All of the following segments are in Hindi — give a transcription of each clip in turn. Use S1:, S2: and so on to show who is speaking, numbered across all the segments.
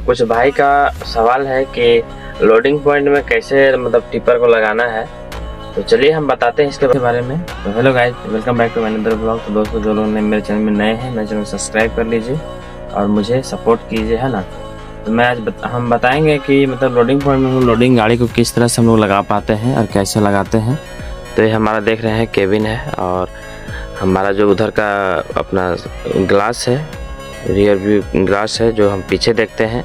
S1: कुछ भाई का सवाल है कि लोडिंग पॉइंट में कैसे मतलब टिपर को लगाना है, तो चलिए हम बताते हैं इसके बारे में। तो hello guys, welcome back to my another blog. तो दोस्तों, जो लोग ने मेरे चैनल में नए हैं, मेरे चैनल को सब्सक्राइब कर लीजिए और मुझे सपोर्ट कीजिए, है ना। तो मैं आज हम बताएंगे कि मतलब लोडिंग पॉइंट में हम लोडिंग गाड़ी को किस तरह से हम लोग लगा पाते हैं और कैसे लगाते हैं। तो ये हमारा देख रहे हैं केबिन है, और हमारा जो उधर का अपना ग्लास है, रियर व्यू ग्लास है, जो हम पीछे देखते हैं।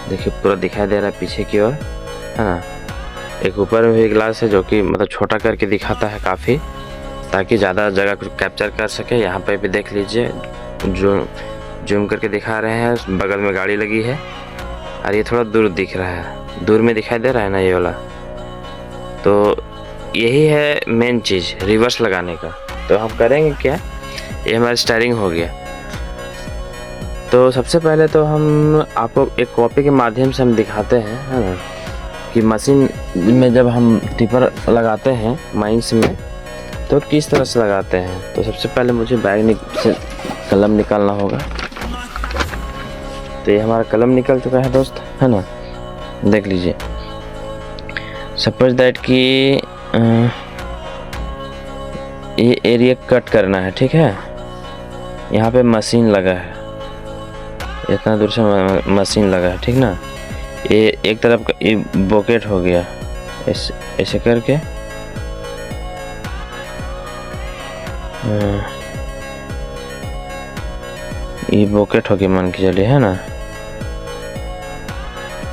S1: देखिए पूरा दिखाई दे रहा है पीछे की ओर, है ना। एक ऊपर में भी ग्लास है जो कि मतलब छोटा करके दिखाता है काफ़ी, ताकि ज़्यादा जगह को कैप्चर कर सके। यहाँ पे भी देख लीजिए, जो जूम करके दिखा रहे हैं, बगल में गाड़ी लगी है और ये थोड़ा दूर दिख रहा है, दूर में दिखाई दे रहा है ना ये वाला। तो यही है मेन चीज़ रिवर्स लगाने का। तो हम करेंगे क्या, ये हमारा स्टीयरिंग हो गया। तो सबसे पहले तो हम आपको एक कॉपी के माध्यम से हम दिखाते हैं, है ना, कि मशीन में जब हम टिपर लगाते हैं माइंस में तो किस तरह से लगाते हैं। तो सबसे पहले मुझे बैग से कलम निकालना होगा। तो ये हमारा कलम निकल चुका है दोस्त, है ना, देख लीजिए। सपोज दैट कि ये एरिया कट करना है, ठीक है। यहाँ पे मशीन लगा है, इतना दूर से मशीन लगा है, ठीक ना। ये एक तरफ का ये बॉकेट हो गया, ऐसे करके ये बॉकेट हो गया, मान के चलिए, है ना।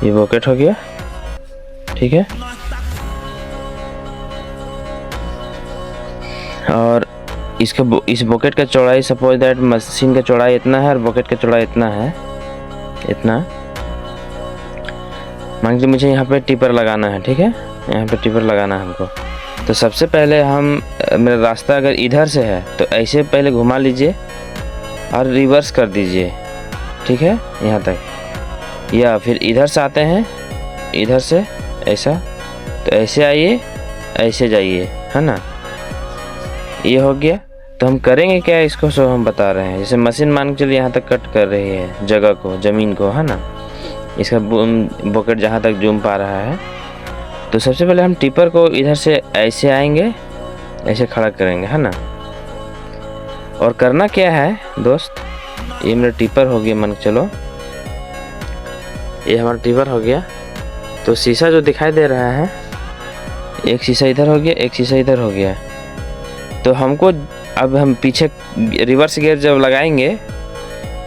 S1: ये बॉकेट हो गया, ठीक है। और इसका इस बॉकेट का चौड़ाई, सपोज दैट मशीन का चौड़ाई इतना है और बॉकेट का चौड़ाई इतना है, इतना। मान लीजिए मुझे यहाँ पे टिपर लगाना है, ठीक है, यहाँ पे टिपर लगाना है हमको। तो सबसे पहले मेरा रास्ता अगर इधर से है तो ऐसे पहले घुमा लीजिए और रिवर्स कर दीजिए, ठीक है, यहाँ तक। या फिर इधर से आते हैं, इधर से ऐसा, तो ऐसे आइए, ऐसे जाइए, है ना। ये हो गया। तो हम करेंगे क्या इसको, सो हम बता रहे हैं। जैसे मशीन मान के चलिए यहाँ तक कट कर रही है जगह को, ज़मीन को, है ना। इसका बॉकेट जहाँ तक जूम पा रहा है। तो सबसे पहले हम टिपर को इधर से ऐसे आएंगे, ऐसे खड़ा करेंगे, है ना। और करना क्या है दोस्त, ये मेरा टिपर हो गया, मान के चलो ये हमारा टिपर हो गया। तो शीशा जो दिखाई दे रहा है, एक शीशा इधर हो गया, एक शीशा इधर हो गया। तो हमको अब हम पीछे रिवर्स गियर जब लगाएंगे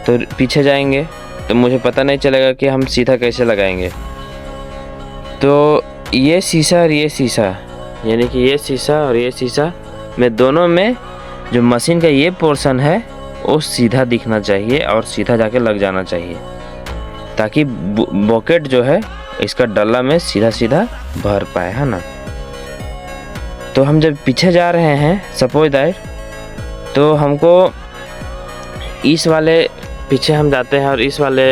S1: तो पीछे जाएंगे, तो मुझे पता नहीं चलेगा कि हम सीधा कैसे लगाएंगे। तो ये शीशा और ये शीशा, यानी कि ये शीशा और ये शीशा में दोनों में जो मशीन का ये पोर्शन है वो सीधा दिखना चाहिए और सीधा जाके लग जाना चाहिए, ताकि बॉकेट जो है इसका डल्ला में सीधा सीधा भर पाए, है ना। तो हम जब पीछे जा रहे हैं, सपोज दैट, तो हमको इस वाले पीछे हम जाते हैं और इस वाले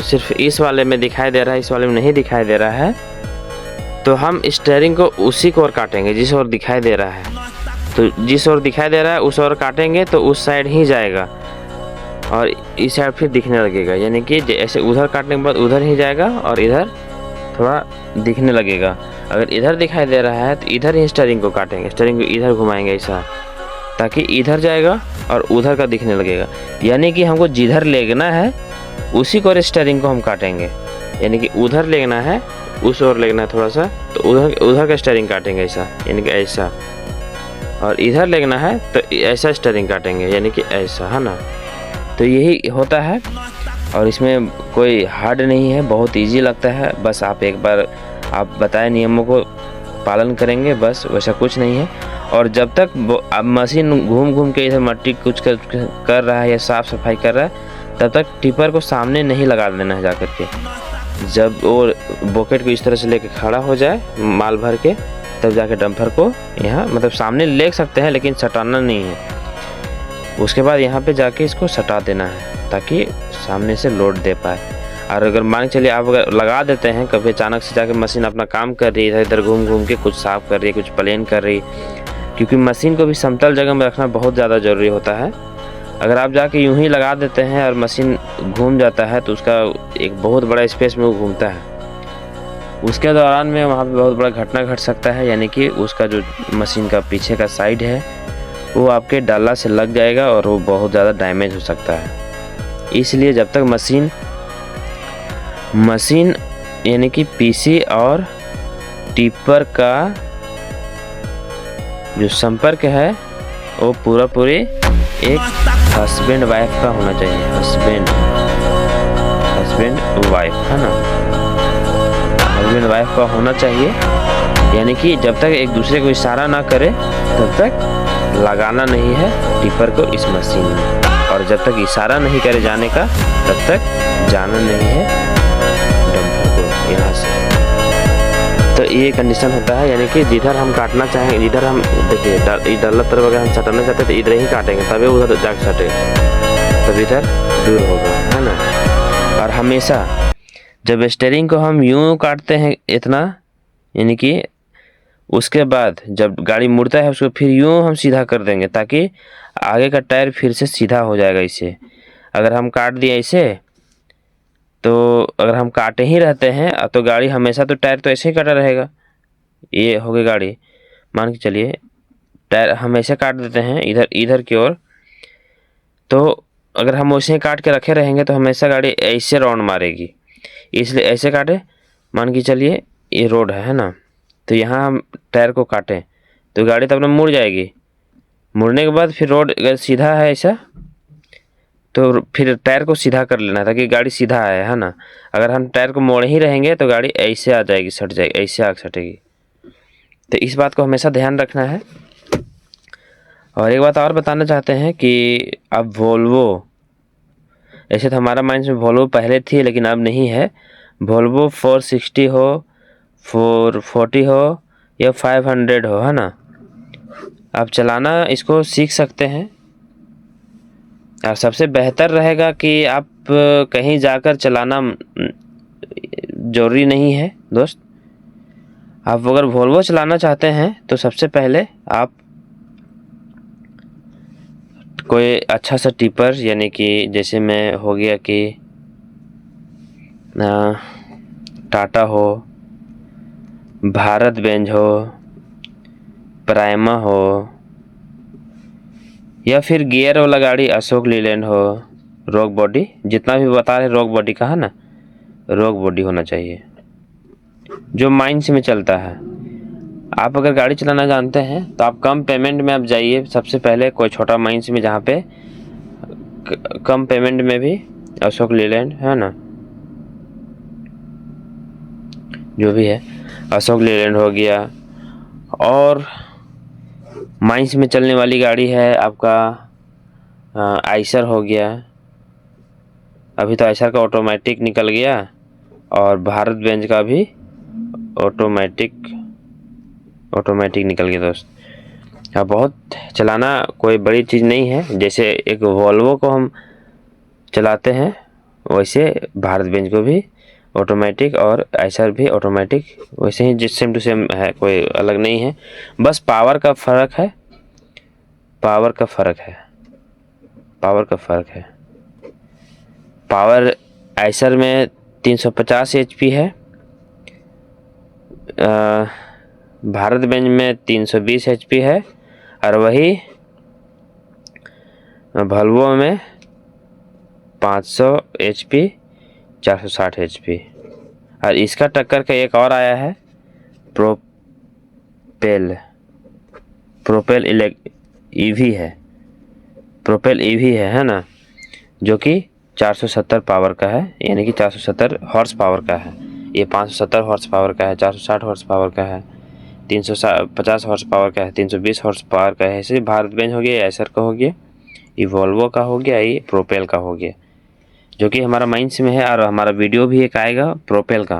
S1: सिर्फ इस वाले में दिखाई दे रहा है, इस वाले में नहीं दिखाई दे रहा है। तो हम स्टीयरिंग को उसी को ओर काटेंगे जिस ओर दिखाई दे रहा है। तो जिस ओर दिखाई दे रहा है उस ओर काटेंगे तो उस साइड ही जाएगा और इस साइड फिर दिखने लगेगा, यानी कि ऐसे उधर काटने के बाद उधर ही जाएगा और इधर थोड़ा दिखने लगेगा। अगर इधर दिखाई दे रहा है तो इधर ही स्टीयरिंग को काटेंगे, स्टीयरिंग को इधर घुमाएंगे ऐसा, ताकि इधर जाएगा और उधर का दिखने लगेगा। यानी कि हमको जिधर लेना है उसी को स्टीयरिंग को हम काटेंगे, यानी कि उधर लेना है उस ओर लेना है थोड़ा सा, तो उधर का स्टीयरिंग काटेंगे ऐसा, यानी कि ऐसा। और इधर लेना है तो ऐसा स्टीयरिंग काटेंगे, यानी कि ऐसा, है ना। तो यही होता है और इसमें कोई हार्ड नहीं है, बहुत ईजी लगता है। बस आप एक बार आप बताए नियमों को पालन करेंगे, बस, वैसा कुछ नहीं है। और जब तक अब मशीन घूम घूम के इधर मट्टी कुछ कर रहा है या साफ़ सफाई कर रहा है, तब तक टिपर को सामने नहीं लगा देना है जाकर के। जब वो बॉकेट को इस तरह से लेके खड़ा हो जाए माल भर के, तब जाके डंपर को यहाँ मतलब सामने ले सकते हैं, लेकिन सटाना नहीं है। उसके बाद यहाँ पे जाके इसको सटा देना है ताकि सामने से लोड दे पाए। और अगर मान चलिए आप अगर लगा देते हैं, कभी अचानक से जाके मशीन अपना काम कर रही है, इधर घूम घूम के कुछ साफ़ कर रही है, कुछ प्लेन कर रही है, क्योंकि मशीन को भी समतल जगह में रखना बहुत ज़्यादा ज़रूरी होता है। अगर आप जाके यूं ही लगा देते हैं और मशीन घूम जाता है तो उसका एक बहुत बड़ा स्पेस में वो घूमता है, उसके दौरान में वहाँ पे बहुत बड़ा घटना घट सकता है, यानी कि उसका जो मशीन का पीछे का साइड है वो आपके डाला से लग जाएगा और वो बहुत ज़्यादा डैमेज हो सकता है। इसलिए जब तक मशीन यानी कि पीसी और टिपर का जो संपर्क है वो पूरे एक हस्बैंड वाइफ का होना चाहिए, हस्बैंड वाइफ है ना, हस्बैंड वाइफ का होना चाहिए। यानी कि जब तक एक दूसरे को इशारा ना करे तब तक लगाना नहीं है टिपर को इस मशीन में, और जब तक इशारा नहीं करे जाने का तब तक जाना नहीं है डंपर को यहाँ से। तो ये कंडीशन होता है, यानी कि जिधर हम काटना चाहें, जिधर हम देखिए डाला तरफ अगर हम सटाना चाहते हैं तो इधर ही काटेंगे, तभी उधर जाके सटेगा, तब इधर दूर होगा, है ना। और हमेशा जब स्टीयरिंग को हम यूं काटते हैं इतना, यानी कि उसके बाद जब गाड़ी मुड़ता है उसको फिर यूं हम सीधा कर देंगे ताकि आगे का टायर फिर से सीधा हो जाएगा। इसे अगर हम काट दिए इसे, तो अगर हम काटे ही रहते हैं तो गाड़ी हमेशा तो टायर तो ऐसे ही कटा रहेगा। ये हो गई गाड़ी, मान के चलिए टायर हमेशा काट देते हैं इधर की ओर, तो अगर हम वैसे ही काट के रखे रहेंगे तो हमेशा गाड़ी ऐसे राउंड मारेगी, इसलिए ऐसे काटे। मान के चलिए ये रोड है ना, तो यहाँ हम टायर को काटें तो गाड़ी तो अपना मुड़ जाएगी, मुड़ने के बाद फिर रोड अगर सीधा है ऐसा तो फिर टायर को सीधा कर लेना ताकि गाड़ी सीधा आए, है ना। अगर हम टायर को मोड़े ही रहेंगे तो गाड़ी ऐसे आ जाएगी, सट जाएगी, ऐसे आग सटेगी। तो इस बात को हमेशा ध्यान रखना है। और एक बात और बताना चाहते हैं कि अब वोल्वो, ऐसे तो हमारा माइंड में वोल्वो पहले थी लेकिन अब नहीं है। वोल्वो 460 हो, 440 हो या 500 हो, है ना, आप चलाना इसको सीख सकते हैं। और सबसे बेहतर रहेगा कि आप कहीं जाकर चलाना ज़रूरी नहीं है दोस्त। आप अगर वोल्वो चलाना चाहते हैं तो सबसे पहले आप कोई अच्छा सा टिपर, यानी कि जैसे मैं हो गया कि टाटा हो, भारत बेंज हो, प्राइमा हो, या फिर गियर वाला गाड़ी अशोक लीलैंड हो, रॉक बॉडी, जितना भी बता रहे रॉक बॉडी का है ना, रॉक बॉडी होना चाहिए जो माइंस में चलता है। आप अगर गाड़ी चलाना जानते हैं तो आप कम पेमेंट में आप जाइए सबसे पहले कोई छोटा माइंस में जहाँ पे कम पेमेंट में भी अशोक लीलैंड है ना, जो भी है अशोक लीलैंड हो गया। और माइंस में चलने वाली गाड़ी है आपका आइसर हो गया, अभी तो आइसर का ऑटोमेटिक निकल गया, और भारत बेंज का भी ऑटोमेटिक निकल गया दोस्त। अब बहुत चलाना कोई बड़ी चीज़ नहीं है, जैसे एक वोल्वो को हम चलाते हैं वैसे भारत बेंज को भी ऑटोमेटिक और आइसर भी ऑटोमेटिक वैसे ही सेम टू सेम है, कोई अलग नहीं है, बस पावर का फ़र्क है। पावर आइसर में 350 HP है, भारत बेंज में 320 HP है, और वही वोल्वो में 500 HP 460 HP। और इसका टक्कर का एक और आया है प्रोपेल ईवी है ना, जो कि 470 पावर का है, यानी कि 470 हॉर्स पावर का है। ये 570 हॉर्स पावर का है, 460 हॉर्स पावर का है, 350 हॉर्स पावर का है, 320 हॉर्स पावर का है। ऐसे भारत बेंज हो गया, एसर का हो गया, ये वोल्वो का हो गया, ये प्रोपेल का हो गया, जो कि हमारा माइंस में है। और हमारा वीडियो भी एक आएगा प्रोपेल का,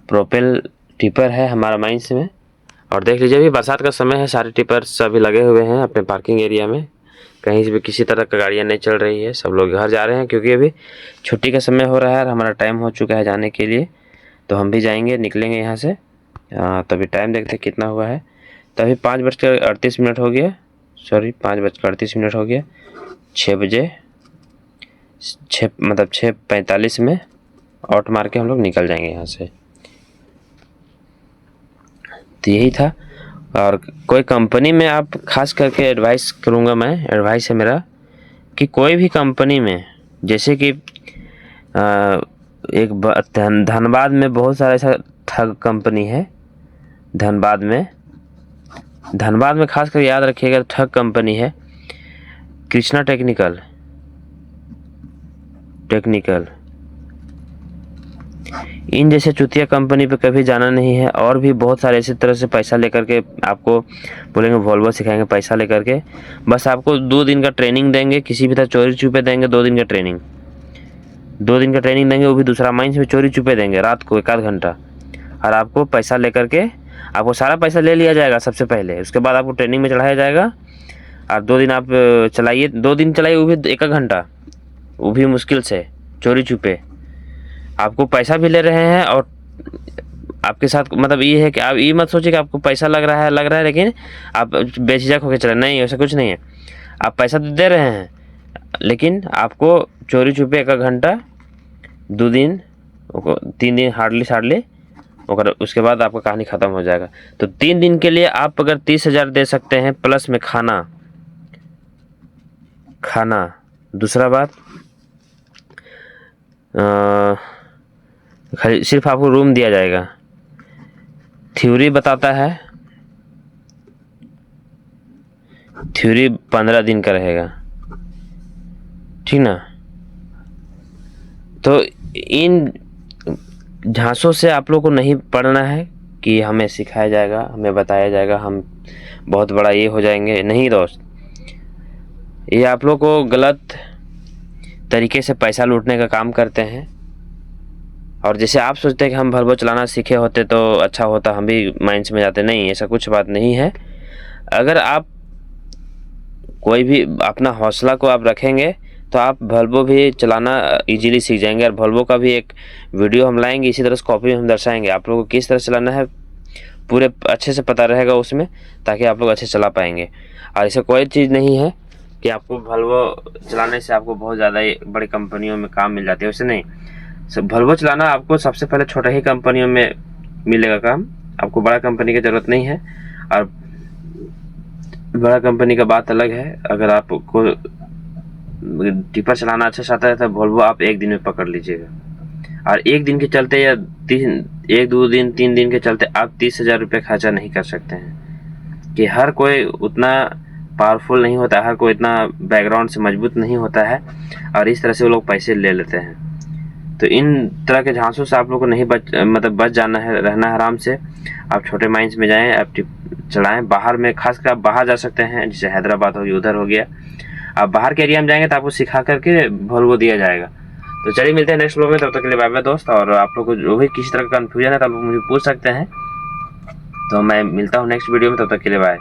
S1: प्रोपेल टिपर है हमारा माइंस में। और देख लीजिए अभी बरसात का समय है, सारे टिपर सभी लगे हुए हैं अपने पार्किंग एरिया में, कहीं से भी किसी तरह का गाड़ियाँ नहीं चल रही है, सब लोग घर जा रहे हैं क्योंकि अभी छुट्टी का समय हो रहा है और हमारा टाइम हो चुका है जाने के लिए। तो हम भी जाएंगे, निकलेंगे यहाँ से। तभी टाइम देखते कितना हुआ है, तभी 5:38 हो गया सॉरी 5:38 हो गया। 6 बजे 6:45 में आउट मार के हम लोग निकल जाएंगे यहाँ से। तो यही था। और कोई कंपनी में आप खास करके एडवाइस करूँगा, मैं एडवाइस है मेरा कि कोई भी कंपनी में, जैसे कि एक धनबाद में बहुत सारा ऐसा ठग कंपनी है। धनबाद में खास कर याद रखिएगा, ठग कंपनी है कृष्णा टेक्निकल। इन जैसे चुतिया कंपनी पे कभी जाना नहीं है। और भी बहुत सारे इसी तरह से पैसा लेकर के आपको बोलेंगे वॉल्वो सिखाएंगे, पैसा लेकर के बस आपको 2 दिन का ट्रेनिंग देंगे, किसी भी तरह चोरी छुपे देंगे। 2 दिन का ट्रेनिंग देंगे, वो भी दूसरा माइंस में चोरी छुपे देंगे रात को 1 आध घंटा। और आपको पैसा लेकर के आपको सारा पैसा ले लिया जाएगा सबसे पहले। उसके बाद आपको ट्रेनिंग में चढ़ाया जाएगा और 2 दिन आप चलाइए, 2 दिन चलाइए, वो भी 1 घंटा, वो भी मुश्किल से चोरी छुपे। आपको पैसा भी ले रहे हैं और आपके साथ मतलब ये है कि आप ये मत सोचिए कि आपको पैसा लग रहा है लेकिन आप बेझिझक होकर चले, नहीं, ऐसा कुछ नहीं है। आप पैसा तो दे रहे हैं लेकिन आपको चोरी छुपे 1 घंटा, 2 दिन, 3 दिन हार्डली और उसके बाद आपका कहानी ख़त्म हो जाएगा। तो 3 दिन के लिए आप अगर 30,000 दे सकते हैं प्लस में खाना। दूसरा बात, सिर्फ आपको रूम दिया जाएगा। थ्योरी बताता है, थ्योरी 15 दिन का रहेगा, ठीक ना। तो इन झांसों से आप लोग को नहीं पढ़ना है कि हमें सिखाया जाएगा, हमें बताया जाएगा, हम बहुत बड़ा ये हो जाएंगे। नहीं दोस्त, ये आप लोग को गलत तरीके से पैसा लूटने का काम करते हैं। और जैसे आप सोचते हैं कि हम वॉल्वो चलाना सीखे होते तो अच्छा होता, हम भी माइंस में जाते, नहीं, ऐसा कुछ बात नहीं है। अगर आप कोई भी अपना हौसला को आप रखेंगे तो आप वॉल्वो भी चलाना इजीली सीख जाएंगे। और वॉल्वो का भी एक वीडियो हम लाएंगे, इसी तरह से कॉपी में हम दर्शाएंगे आप लोगों को किस तरह चलाना है, पूरे अच्छे से पता रहेगा उसमें, ताकि आप लोग अच्छे चला पाएंगे। और ऐसा कोई चीज़ नहीं है कि आपको वॉल्वो चलाने से आपको बहुत ज़्यादा बड़ी कंपनियों में काम मिल जाती है, वैसे नहीं। वॉल्वो चलाना आपको सबसे पहले छोटा ही कंपनियों में मिलेगा काम, आपको बड़ा कंपनी की ज़रूरत नहीं है। और बड़ा कंपनी का बात अलग है। अगर आपको टिपर चलाना अच्छा से आता है तो वॉल्वो आप 1 दिन में पकड़ लीजिएगा। और 1 दिन के चलते या 1, 2 दिन, 3 दिन के चलते आप 30,000 रुपये खर्चा नहीं कर सकते हैं। कि हर कोई उतना पावरफुल नहीं होता, हर कोई इतना बैकग्राउंड से मजबूत नहीं होता है, और इस तरह से वो लोग पैसे ले लेते हैं। तो इन तरह के झांसों से आप लोग को नहीं बच जाना है, रहना है आराम से। आप छोटे माइंस में जाएं, आप चलाएं। बाहर में खासकर आप बाहर जा सकते हैं, जैसे हैदराबाद हो गया, उधर हो गया। आप बाहर के एरिया में जाएंगे तो आपको सिखा करके वॉल्वो दिया जाएगा। तो चलिए मिलते हैं नेक्स्ट व्लॉग में, तब तक के लिए बाय बाय दोस्त। और आप लोग को जो भी किसी तरह का कन्फ्यूजन है तो आप लोग मुझे पूछ सकते हैं। तो मैं मिलता हूँ नेक्स्ट वीडियो में, तब तक के लिए बाय।